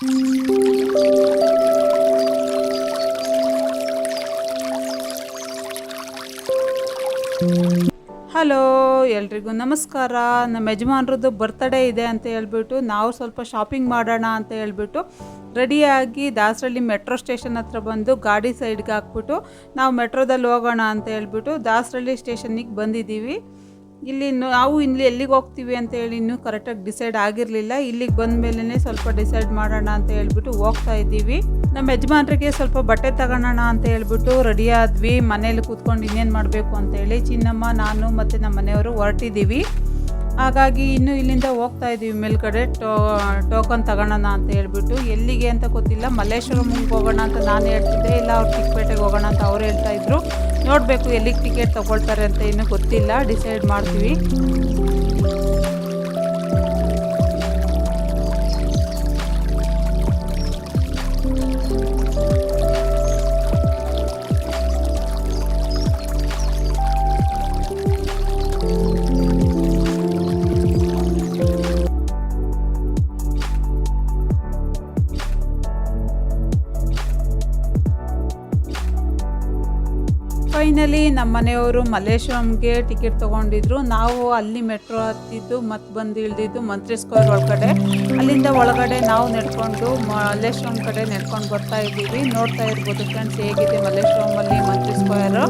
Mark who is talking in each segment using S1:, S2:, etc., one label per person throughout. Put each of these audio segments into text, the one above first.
S1: Hello, ಎಲ್ರಿಗೂ ನಮಸ್ಕಾರ. ನಮ್ಮ ಯಜಮಾನ್ರದ್ದು ಬರ್ತ್ಡೇ ಇದೆ ಅಂತ ಹೇಳ್ಬಿಟ್ಟು ನಾವು ಸ್ವಲ್ಪ ಶಾಪಿಂಗ್ ಮಾಡೋಣ ಅಂತ ಹೇಳ್ಬಿಟ್ಟು ರೆಡಿಯಾಗಿ ದಾಸರಳ್ಳಿ ಮೆಟ್ರೋ ಸ್ಟೇಷನ್ ಹತ್ರ ಬಂದು ಗಾಡಿ ಸೈಡ್ಗೆ ಹಾಕ್ಬಿಟ್ಟು ನಾವು ಮೆಟ್ರೋದಲ್ಲಿ ಹೋಗೋಣ ಅಂತ ಹೇಳ್ಬಿಟ್ಟು ದಾಸರಳ್ಳಿ ಸ್ಟೇಷನ್ನಿಗೆ ಬಂದಿದ್ದೀವಿ. ನಾವು ಇಲ್ಲಿ ಎಲ್ಲಿಗೆ ಹೋಗ್ತೀವಿ ಅಂತ ಹೇಳಿ ಇನ್ನೂ ಕರೆಕ್ಟಾಗಿ ಡಿಸೈಡ್ ಆಗಿರಲಿಲ್ಲ. ಇಲ್ಲಿಗೆ ಬಂದ ಮೇಲೇ ಸ್ವಲ್ಪ ಡಿಸೈಡ್ ಮಾಡೋಣ ಅಂತ ಹೇಳ್ಬಿಟ್ಟು ಹೋಗ್ತಾ ಇದ್ದೀವಿ. ನಮ್ಮ ಯಜಮಾನ್ರಿಗೆ ಸ್ವಲ್ಪ ಬಟ್ಟೆ ತಗೊಳ್ಳೋಣ ಅಂತ ಹೇಳ್ಬಿಟ್ಟು ರೆಡಿ ಆದ್ವಿ. ಮನೇಲಿ ಕೂತ್ಕೊಂಡು ಇನ್ನೇನು ಮಾಡಬೇಕು ಅಂತೇಳಿ ಚಿನ್ನಮ್ಮ, ನಾನು ಮತ್ತು ನಮ್ಮ ಮನೆಯವರು ಹೊರಟಿದ್ದೀವಿ. ಹಾಗಾಗಿ ಇನ್ನೂ ಇಲ್ಲಿಂದ ಹೋಗ್ತಾ ಇದ್ದೀವಿ ಮೇಲ್ಗಡೆ ಟೋಕನ್ ತಗೊಳ್ಳೋಣ ಅಂತ ಹೇಳ್ಬಿಟ್ಟು. ಎಲ್ಲಿಗೆ ಅಂತ ಗೊತ್ತಿಲ್ಲ. ಮಲ್ಲೇಶ್ವರಂಗೆ ಹೋಗೋಣ ಅಂತ ನಾನು ಹೇಳ್ತಿದ್ದೆ, ಇಲ್ಲ ಅವ್ರು ಚಿಕ್ಕಪೇಟೆಗೆ ಹೋಗೋಣ ಅಂತ ಅವ್ರು ಹೇಳ್ತಾಯಿದ್ರು. ನೋಡಬೇಕು ಎಲ್ಲಿಗೆ ಟಿಕೆಟ್ ತೊಗೊಳ್ತಾರೆ ಅಂತ ಇನ್ನೂ ಗೊತ್ತಿಲ್ಲ, ಡಿಸೈಡ್ ಮಾಡ್ತೀವಿ. ಫೈನಲಿ ನಮ್ಮ ಮನೆಯವರು ಮಲ್ಲೇಶ್ವರಂಗೆ ಟಿಕೆಟ್ ತೊಗೊಂಡಿದ್ರು. ನಾವು ಅಲ್ಲಿ ಮೆಟ್ರೋ ಹತ್ತಿದ್ದು ಮತ್ತು ಬಂದು ಇಳಿದಿದ್ದು ಮಂತ್ರಿ ಸ್ಕ್ವೇರ್ ಒಳಗಡೆ. ಅಲ್ಲಿಂದ ಒಳಗಡೆ ನಾವು ನಡ್ಕೊಂಡು ಮಲ್ಲೇಶ್ವರಂ ಕಡೆ ನಡ್ಕೊಂಡು ಬರ್ತಾ ಇದ್ದೀವಿ. ನೋಡ್ತಾ ಇರ್ಬೋದು ಫ್ರೆಂಡ್ಸ್ ಹೇಗಿದೆ ಮಲ್ಲೇಶ್ವರಮಲ್ಲಿ ಮಂತ್ರಿ ಸ್ಕ್ವೇರು.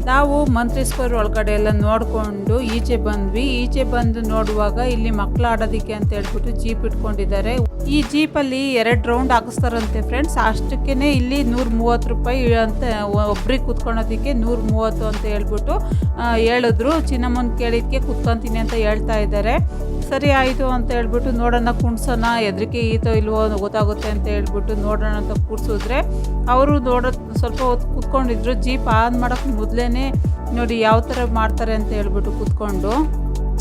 S1: ನಾವು ಮಂತ್ರಿ ಸ್ಕ್ವೇರ್ ಒಳಗಡೆ ಎಲ್ಲ ನೋಡಿಕೊಂಡು ಈಚೆ ಬಂದ್ವಿ. ಈಚೆ ಬಂದು ನೋಡುವಾಗ ಇಲ್ಲಿ ಮಕ್ಕಳು ಆಡೋದಕ್ಕೆ ಅಂತ ಹೇಳ್ಬಿಟ್ಟು ಜೀಪ್ ಇಟ್ಕೊಂಡಿದ್ದಾರೆ. ಈ ಜೀಪಲ್ಲಿ 2 ರೌಂಡ್ ಹಾಕಿಸ್ತಾರಂತೆ ಫ್ರೆಂಡ್ಸ್. ಅಷ್ಟಕ್ಕೇ ಇಲ್ಲಿ 130 ರೂಪಾಯಿ ಅಂತ ಒಬ್ರಿಗೆ ಕೂತ್ಕೊಳೋದಕ್ಕೆ 130 ಅಂತ ಹೇಳ್ಬಿಟ್ಟು ಹೇಳಿದ್ರು. ಚಿನ್ನಮ್ಮನ ಕೇಳಿದ್ದಕ್ಕೆ ಕೂತ್ಕೊತೀನಿ ಅಂತ ಹೇಳ್ತಾ ಇದ್ದಾರೆ. ಸರಿ ಆಯಿತು ಅಂತ ಹೇಳ್ಬಿಟ್ಟು ನೋಡೋಣ, ಕುಣ್ಸೋಣ, ಹೆದರಿಕೆ ಈತೋ ಇಲ್ವೋ ಗೊತ್ತಾಗುತ್ತೆ ಅಂತ ಹೇಳ್ಬಿಟ್ಟು ನೋಡೋಣ ಅಂತ ಕೂರಿಸಿದ್ರೆ ಅವರು ಸ್ವಲ್ಪ ಹೊತ್ತು ಕೂತ್ಕೊಂಡಿದ್ರು. ಜೀಪ್ ಆನ್ ಮಾಡೋಕ್ಕೆ ಮೊದಲೇ ನೋಡಿ ಯಾವ ಥರ ಮಾಡ್ತಾರೆ ಅಂತ ಹೇಳ್ಬಿಟ್ಟು ಕೂತ್ಕೊಂಡು.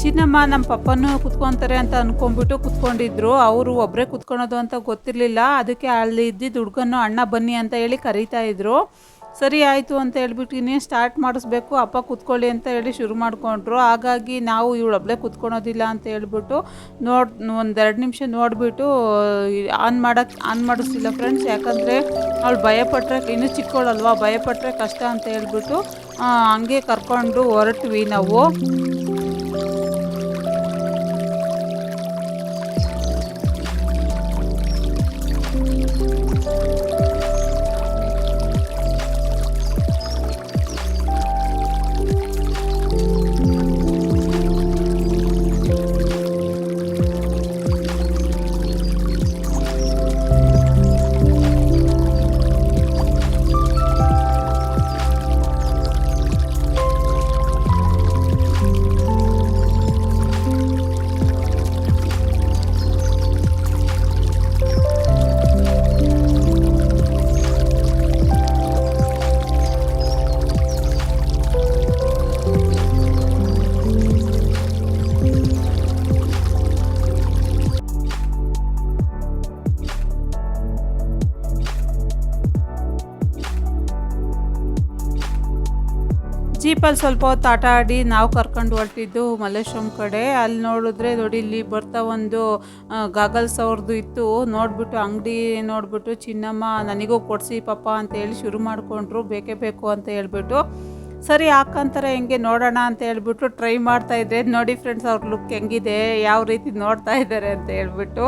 S1: ಚಿನ್ನಮ್ಮ ನಮ್ಮ ಪಪ್ಪನೂ ಕುತ್ಕೊತಾರೆ ಅಂತ ಅಂದ್ಕೊಂಡ್ಬಿಟ್ಟು ಕುತ್ಕೊಂಡಿದ್ರು. ಅವರು ಒಬ್ಬರೇ ಕುತ್ಕೊಳೋದು ಅಂತ ಗೊತ್ತಿರಲಿಲ್ಲ. ಅದಕ್ಕೆ ಅಲ್ಲಿ ಇದ್ದಿದ್ದು ಹುಡುಗನ್ನು ಅಣ್ಣ ಬನ್ನಿ ಅಂತ ಹೇಳಿ ಕರೀತಾ ಇದ್ರು. ಸರಿ ಆಯಿತು ಅಂತ ಹೇಳ್ಬಿಟ್ಟು ಇನ್ನೇನು ಸ್ಟಾರ್ಟ್ ಮಾಡಿಸ್ಬೇಕು, ಅಪ್ಪ ಕೂತ್ಕೊಳ್ಳಿ ಅಂತ ಹೇಳಿ ಶುರು ಮಾಡಿಕೊಂಡ್ರು. ಹಾಗಾಗಿ ನಾವು ಇವಳೊಬ್ಬಳೇ ಕೂತ್ಕೊಳೋದಿಲ್ಲ ಅಂತ ಹೇಳ್ಬಿಟ್ಟು ಒಂದು 2 ನಿಮಿಷ ನೋಡಿಬಿಟ್ಟು ಆನ್ ಮಾಡಿಸ್ತಿಲ್ಲ ಫ್ರೆಂಡ್ಸ್. ಯಾಕಂದರೆ ಅವಳು ಭಯಪಟ್ಟರೆ, ಇನ್ನೂ ಚಿಕ್ಕವಳಲ್ವಾ, ಭಯಪಟ್ಟರೆ ಕಷ್ಟ ಅಂತ ಹೇಳ್ಬಿಟ್ಟು ಹಂಗೆ ಕರ್ಕೊಂಡು ಹೊರಟ್ವಿ ನಾವು. ಜೀಪಲ್ಲಿ ಸ್ವಲ್ಪ ಹೊತ್ತು ಆಟ ಆಡಿ ನಾವು ಕರ್ಕೊಂಡು ಹೊರಟಿದ್ದು ಮಲ್ಲೇಶ್ವರಂ ಕಡೆ. ಅಲ್ಲಿ ನೋಡಿದ್ರೆ ನೋಡಿ, ಇಲ್ಲಿ ಬರ್ತಾ ಒಂದು ಗಾಗಲ್ಸ್ ಅವ್ರದ್ದು ಇತ್ತು. ನೋಡಿಬಿಟ್ಟು ಅಂಗಡಿ ನೋಡಿಬಿಟ್ಟು ಚಿನ್ನಮ್ಮ ನನಗೂ ಕೊಡಿಸಿ ಪಪ್ಪ ಅಂತ ಹೇಳಿ ಶುರು ಮಾಡಿಕೊಂಡ್ರು, ಬೇಕೇ ಬೇಕು ಅಂತ ಹೇಳ್ಬಿಟ್ಟು. ಸರಿ ಹಾಕಂತಾರೆ ಹೆಂಗೆ ನೋಡೋಣ ಅಂತ ಹೇಳ್ಬಿಟ್ಟು ಟ್ರೈ ಮಾಡ್ತಾ ಇದ್ದೆ. ನೋಡಿ ಫ್ರೆಂಡ್ಸ್ ಅವ್ರ ಲುಕ್ ಹೆಂಗಿದೆ, ಯಾವ ರೀತಿ ನೋಡ್ತಾ ಇದ್ದಾರೆ ಅಂತ ಹೇಳ್ಬಿಟ್ಟು.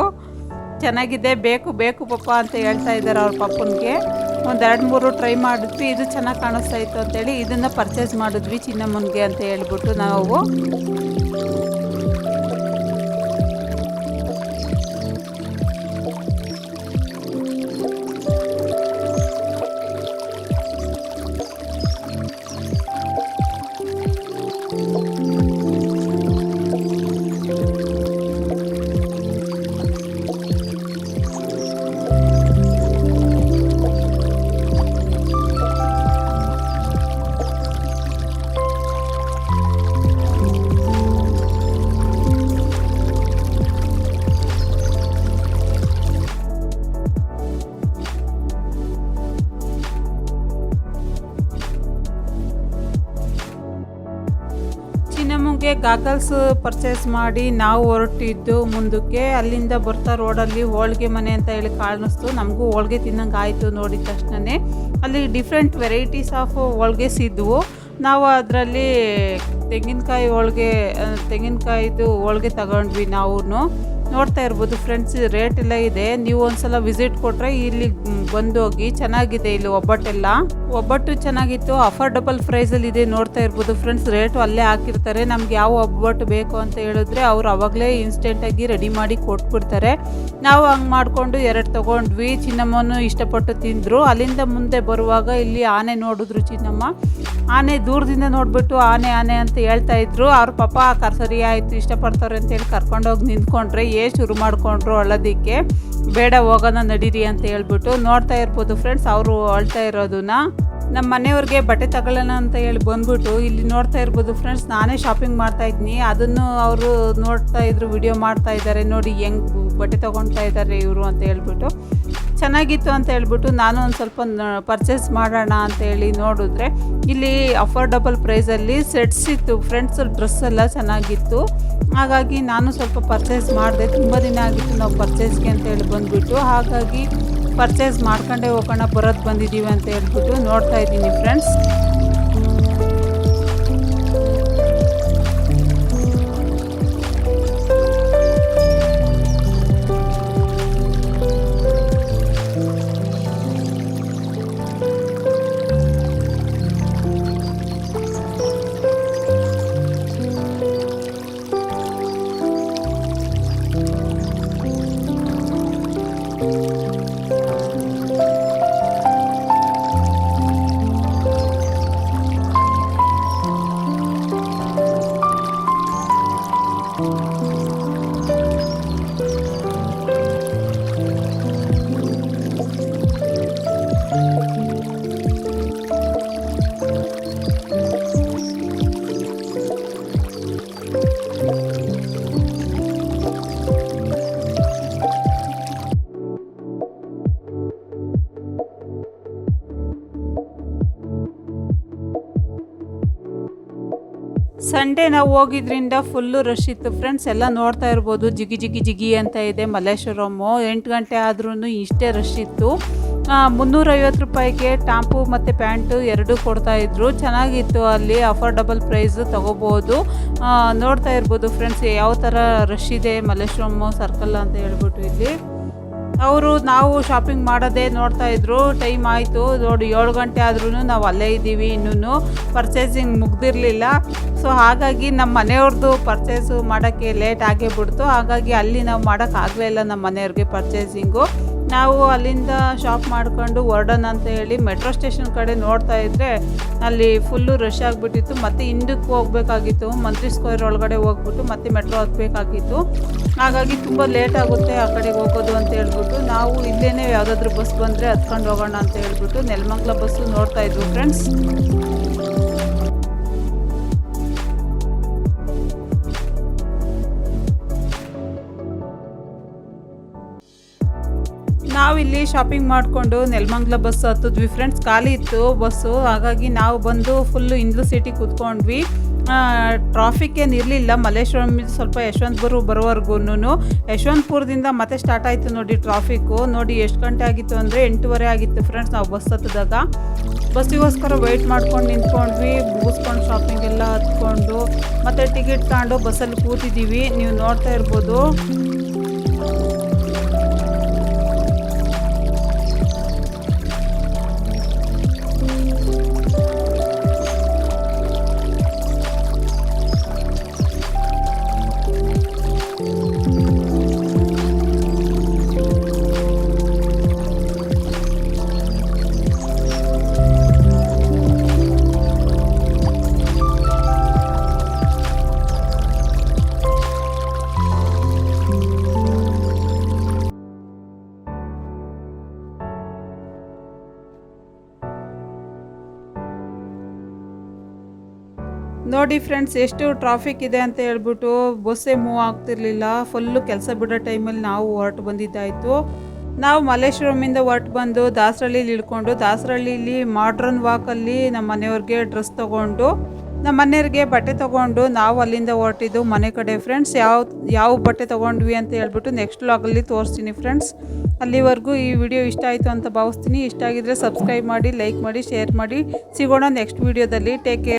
S1: ಚೆನ್ನಾಗಿದೆ, ಬೇಕು ಬೇಕು ಪಪ್ಪ ಅಂತ ಹೇಳ್ತಾ ಇದ್ದಾರೆ ಅವ್ರ ಪಪ್ಪನಿಗೆ. ಒಂದು 2-3 ಟ್ರೈ ಮಾಡಿದ್ವಿ, ಇದು ಚೆನ್ನಾಗಿ ಕಾಣಿಸ್ತಾ ಇತ್ತು ಅಂತೇಳಿ ಇದನ್ನು ಪರ್ಚೇಸ್ ಮಾಡಿದ್ವಿ ಚಿನ್ನಮ್ಮನಿಗೆ ಅಂತ ಹೇಳ್ಬಿಟ್ಟು ನಾವು. ಚಿನ್ನಮ್ಮಗೆ ಗಾಗಲ್ಸ್ ಪರ್ಚೇಸ್ ಮಾಡಿ ನಾವು ಹೊರಟಿದ್ದು ಮುಂದಕ್ಕೆ. ಅಲ್ಲಿಂದ ಬರ್ತಾ ರೋಡಲ್ಲಿ ಹೋಳಿಗೆ ಮನೆ ಅಂತ ಹೇಳಿ ಕಾಣಿಸ್ತು. ನಮಗೂ ಹೋಳಿಗೆ ತಿನ್ನಂಗೆ ಆಯಿತು ನೋಡಿದ ತಕ್ಷಣವೇ. ಅಲ್ಲಿ ಡಿಫ್ರೆಂಟ್ ವೆರೈಟೀಸ್ ಆಫ್ ಹೋಳಿಗೆಸ್ ಇದ್ವು. ನಾವು ಅದರಲ್ಲಿ ತೆಂಗಿನಕಾಯಿದು ಹೋಳಿಗೆ ತಗೊಂಡ್ವಿ. ನಾವು ನೋಡ್ತಾ ಇರ್ಬೋದು ಫ್ರೆಂಡ್ಸ್, ರೇಟ್ ಎಲ್ಲ ಇದೆ. ನೀವು ಒಂದ್ಸಲ ವಿಸಿಟ್ ಕೊಟ್ಟರೆ ಇಲ್ಲಿ ಬಂದೋಗಿ, ಚೆನ್ನಾಗಿದೆ ಇಲ್ಲಿ ಒಬ್ಬಟ್ಟು ಚೆನ್ನಾಗಿತ್ತು. ಅಫೋರ್ಡಬಲ್ ಪ್ರೈಸಲ್ಲಿ ಇದೆ. ನೋಡ್ತಾ ಇರ್ಬೋದು ಫ್ರೆಂಡ್ಸ್, ರೇಟು ಅಲ್ಲೇ ಹಾಕಿರ್ತಾರೆ. ನಮ್ಗೆ ಯಾವ ಒಬ್ಬಟ್ಟು ಬೇಕು ಅಂತ ಹೇಳಿದ್ರೆ ಅವ್ರು ಅವಾಗಲೇ ಇನ್ಸ್ಟೆಂಟಾಗಿ ರೆಡಿ ಮಾಡಿ ಕೊಟ್ಬಿಡ್ತಾರೆ. ನಾವು ಹಂಗೆ ಮಾಡಿಕೊಂಡು 2 ತೊಗೊಂಡ್ವಿ. ಚಿನ್ನಮ್ಮನು ಇಷ್ಟಪಟ್ಟು ತಿಂದರು. ಅಲ್ಲಿಂದ ಮುಂದೆ ಬರುವಾಗ ಇಲ್ಲಿ ಆನೆ ನೋಡಿದ್ರು ಚಿನ್ನಮ್ಮ. ಆನೆ ದೂರದಿಂದ ನೋಡಿಬಿಟ್ಟು ಆನೆ ಆನೆ ಅಂತ ಹೇಳ್ತಾ ಇದ್ರು. ಅವ್ರ ಪಾಪ ಸರಿ ಆಯಿತು ಇಷ್ಟಪಡ್ತಾರೆ ಅಂತೇಳಿ ಕರ್ಕೊಂಡೋಗಿ ನಿಂತ್ಕೊಂಡ್ರೆ ಶುರು ಮಾಡಿಕೊಂಡ್ರು ಅಳೋದಕ್ಕೆ. ಬೇಡ ಹೋಗೋಣ ನಡೀರಿ ಅಂತ ಹೇಳ್ಬಿಟ್ಟು. ನೋಡ್ತಾ ಇರ್ಬೋದು ಫ್ರೆಂಡ್ಸ್, ಅವರು ಅಳ್ತಾ ಇರೋದನ್ನ. ನಮ್ಮ ಮನೆಯವ್ರಿಗೆ ಬಟ್ಟೆ ತಗೊಳ್ಳೋಣ ಅಂತ ಹೇಳಿ ಬಂದ್ಬಿಟ್ಟು ಇಲ್ಲಿ ನೋಡ್ತಾ ಇರ್ಬೋದು ಫ್ರೆಂಡ್ಸ್, ನಾನೇ ಶಾಪಿಂಗ್ ಮಾಡ್ತಾ ಇದ್ದೀನಿ. ಅದನ್ನು ಅವರು ನೋಡ್ತಾ ಇದ್ರು, ವಿಡಿಯೋ ಮಾಡ್ತಾ ಇದ್ದಾರೆ. ನೋಡಿ ಹೆಂಗೆ ಬಟ್ಟೆ ತೊಗೊಳ್ತಾ ಇದ್ದಾರೆ ಇವರು ಅಂತ ಹೇಳ್ಬಿಟ್ಟು. ಚೆನ್ನಾಗಿತ್ತು ಅಂತ ಹೇಳ್ಬಿಟ್ಟು ನಾನು ಒಂದು ಸ್ವಲ್ಪ ಪರ್ಚೇಸ್ ಮಾಡೋಣ ಅಂತ ಹೇಳಿ ನೋಡಿದ್ರೆ ಇಲ್ಲಿ ಅಫೋರ್ಡಬಲ್ ಪ್ರೈಸಲ್ಲಿ ಸೆಟ್ಸ್ ಇತ್ತು ಫ್ರೆಂಡ್ಸ್. ಡ್ರೆಸ್ ಎಲ್ಲ ಚೆನ್ನಾಗಿತ್ತು. ಹಾಗಾಗಿ ನಾನು ಸ್ವಲ್ಪ ಪರ್ಚೇಸ್ ಮಾಡಿದೆ. ತುಂಬ ದಿನ ಆಗಿತ್ತು ನಾವು ಪರ್ಚೇಸ್ಗೆ ಅಂತ ಹೇಳಿ ಬಂದುಬಿಟ್ಟು. ಹಾಗಾಗಿ ಪರ್ಚೇಸ್ ಮಾಡ್ಕೊಂಡೇ ಹೋಗೋಣ ಬಂದಿದ್ದೀವಿ ಅಂತ ಹೇಳ್ಬಿಟ್ಟು ನೋಡ್ತಾ ಇದ್ದೀನಿ ಫ್ರೆಂಡ್ಸ್. ಸಂಡೇ ನಾವು ಹೋಗಿದ್ರಿಂದ ಫುಲ್ಲು ರಶ್ ಇತ್ತು ಫ್ರೆಂಡ್ಸ್. ಎಲ್ಲ ನೋಡ್ತಾ ಇರ್ಬೋದು, ಜಿಗಿ ಜಿಗಿ ಜಿಗಿ ಅಂತ ಇದೆ ಮಲ್ಲೇಶ್ವರಮ್ಮು. 8 ಗಂಟೆ ಆದ್ರೂ ಇಷ್ಟೇ ರಶ್ ಇತ್ತು. 350 ರೂಪಾಯಿಗೆ ಟಾಂಪು ಮತ್ತು ಪ್ಯಾಂಟು 2 ಕೊಡ್ತಾಯಿದ್ರು. ಚೆನ್ನಾಗಿತ್ತು. ಅಲ್ಲಿ ಅಫೋರ್ಡಬಲ್ ಪ್ರೈಸು ತೊಗೋಬೋದು. ನೋಡ್ತಾ ಇರ್ಬೋದು ಫ್ರೆಂಡ್ಸ್ ಯಾವ ಥರ ರಶ್ ಇದೆ ಮಲ್ಲೇಶ್ವರಮ್ಮು ಸರ್ಕಲ್ ಅಂತ ಹೇಳ್ಬಿಟ್ಟು. ಇಲ್ಲಿ ನಾವು ಶಾಪಿಂಗ್ ಮಾಡೋದೇ ನೋಡ್ತಾ ಇದ್ರು. ಟೈಮ್ ಆಯಿತು ನೋಡಿ, 7 ಗಂಟೆ ಆದ್ರೂ ನಾವು ಅಲ್ಲೇ ಇದ್ದೀವಿ. ಇನ್ನೂ ಪರ್ಚೇಸಿಂಗ್ ಮುಗ್ದಿರಲಿಲ್ಲ. ಸೊ ಹಾಗಾಗಿ ನಮ್ಮ ಮನೆಯವ್ರದ್ದು ಪರ್ಚೇಸು ಮಾಡೋಕ್ಕೆ ಲೇಟ್ ಆಗೇ ಬಿಡ್ತು. ಹಾಗಾಗಿ ಅಲ್ಲಿ ನಾವು ಮಾಡೋಕ್ಕಾಗಲೇ ಇಲ್ಲ ನಮ್ಮ ಮನೆಯವ್ರಿಗೆ ಪರ್ಚೇಸಿಂಗು. ನಾವು ಅಲ್ಲಿಂದ ಶಾಪ್ ಮಾಡ್ಕೊಂಡು ಹೊರಡೋಣ ಅಂತ ಹೇಳಿ ಮೆಟ್ರೋ ಸ್ಟೇಷನ್ ಕಡೆ ನೋಡ್ತಾ ಇದ್ದರೆ ಅಲ್ಲಿ ಫುಲ್ಲು ರಶ್ ಆಗಿಬಿಟ್ಟಿತ್ತು. ಮತ್ತು ಹಿಂದಕ್ಕೆ ಹೋಗಬೇಕಾಗಿತ್ತು, ಮಂತ್ರಿ ಸ್ಕ್ವೇರ್ ಒಳಗಡೆ ಹೋಗ್ಬಿಟ್ಟು ಮತ್ತೆ ಮೆಟ್ರೋ ಹತ್ತಬೇಕಾಗಿತ್ತು. ಹಾಗಾಗಿ ತುಂಬ ಲೇಟ್ ಆಗುತ್ತೆ ಆ ಕಡೆಗೆ ಹೋಗೋದು ಅಂತ ಹೇಳ್ಬಿಟ್ಟು ನಾವು ಇಲ್ಲೇ ಯಾವುದಾದ್ರೂ ಬಸ್ ಬಂದರೆ ಹತ್ಕೊಂಡು ಹೋಗೋಣ ಅಂತ ಹೇಳ್ಬಿಟ್ಟು ನೆಲಮಂಗಲ ಬಸ್ಸು ನೋಡ್ತಾ ಇದ್ವಿ ಫ್ರೆಂಡ್ಸ್. ನಾವಿಲ್ಲಿ ಶಾಪಿಂಗ್ ಮಾಡಿಕೊಂಡು ನೆಲಮಂಗಲ ಬಸ್ ಹತ್ತಿದ್ವಿ ಫ್ರೆಂಡ್ಸ್. ಖಾಲಿ ಇತ್ತು ಬಸ್ಸು. ಹಾಗಾಗಿ ನಾವು ಬಂದು ಫುಲ್ಲು ಇಂದ್ಲು ಸಿಟಿ ಕೂತ್ಕೊಂಡ್ವಿ. ಟ್ರಾಫಿಕ್ ಏನು ಇರಲಿಲ್ಲ ಮಲ್ಲೇಶ್ವರಂ ಸ್ವಲ್ಪ ಯಶವಂತಪುರ ಬರೋವರೆಗೂ. ಯಶವಂತಪುರದಿಂದ ಮತ್ತೆ ಸ್ಟಾರ್ಟ್ ಆಯಿತು ನೋಡಿ ಟ್ರಾಫಿಕ್ಕು. ನೋಡಿ ಎಷ್ಟು ಗಂಟೆ ಆಗಿತ್ತು ಅಂದರೆ 8:30 ಆಗಿತ್ತು ಫ್ರೆಂಡ್ಸ್. ನಾವು ಬಸ್ ಹತ್ತಿದಾಗ ಬಸ್ಸಿಗೋಸ್ಕರ ವೆಯ್ಟ್ ಮಾಡ್ಕೊಂಡು ನಿಂತ್ಕೊಂಡ್ವಿ, ಮುಗಿಸ್ಕೊಂಡು ಶಾಪಿಂಗ್ ಎಲ್ಲ ಹತ್ಕೊಂಡು ಮತ್ತು ಟಿಕೆಟ್ ತಗೊಂಡು ಬಸ್ಸಲ್ಲಿ ಕೂತಿದ್ದೀವಿ. ನೀವು ನೋಡ್ತಾ ಇರ್ಬೋದು. ನೋಡಿ ಫ್ರೆಂಡ್ಸ್ ಎಷ್ಟು ಟ್ರಾಫಿಕ್ ಇದೆ ಅಂತ ಹೇಳ್ಬಿಟ್ಟು ಬಸ್ಸೇ ಮೂವ್ ಆಗ್ತಿರ್ಲಿಲ್ಲ. ಫುಲ್ಲು ಕೆಲಸ ಬಿಡೋ ಟೈಮಲ್ಲಿ ನಾವು ಹೊರಟು ಬಂದಿದ್ದಾಯಿತು. ನಾವು ಮಲ್ಲೇಶ್ವರಮಿಂದ ಹೊರಟು ಬಂದು ದಾಸರಳ್ಳಿಲಿ ಇಳ್ಕೊಂಡು ದಾಸರಳ್ಳಿಲಿ ಮಾಡ್ರನ್ ವಾಕಲ್ಲಿ ನಮ್ಮ ಮನೆಯವ್ರಿಗೆ ಡ್ರೆಸ್ ತೊಗೊಂಡು ನಮ್ಮ ಮನೆಯವ್ರಿಗೆ ಬಟ್ಟೆ ತೊಗೊಂಡು ನಾವು ಅಲ್ಲಿಂದ ಹೊರಟಿದ್ದು ಮನೆ ಕಡೆ ಫ್ರೆಂಡ್ಸ್. ಯಾವ ಬಟ್ಟೆ ತೊಗೊಂಡ್ವಿ ಅಂತ ಹೇಳ್ಬಿಟ್ಟು ನೆಕ್ಸ್ಟ್ ವ್ಲಾಗಲ್ಲಿ ತೋರಿಸ್ತೀನಿ ಫ್ರೆಂಡ್ಸ್. ಅಲ್ಲಿವರೆಗೂ ಈ ವಿಡಿಯೋ ಇಷ್ಟ ಆಯಿತು ಅಂತ ಭಾವಿಸ್ತೀನಿ. ಇಷ್ಟ ಆಗಿದ್ರೆ ಸಬ್ಸ್ಕ್ರೈಬ್ ಮಾಡಿ, ಲೈಕ್ ಮಾಡಿ, ಶೇರ್ ಮಾಡಿ. ಸಿಗೋಣ ನೆಕ್ಸ್ಟ್ ವಿಡಿಯೋದಲ್ಲಿ. Take care.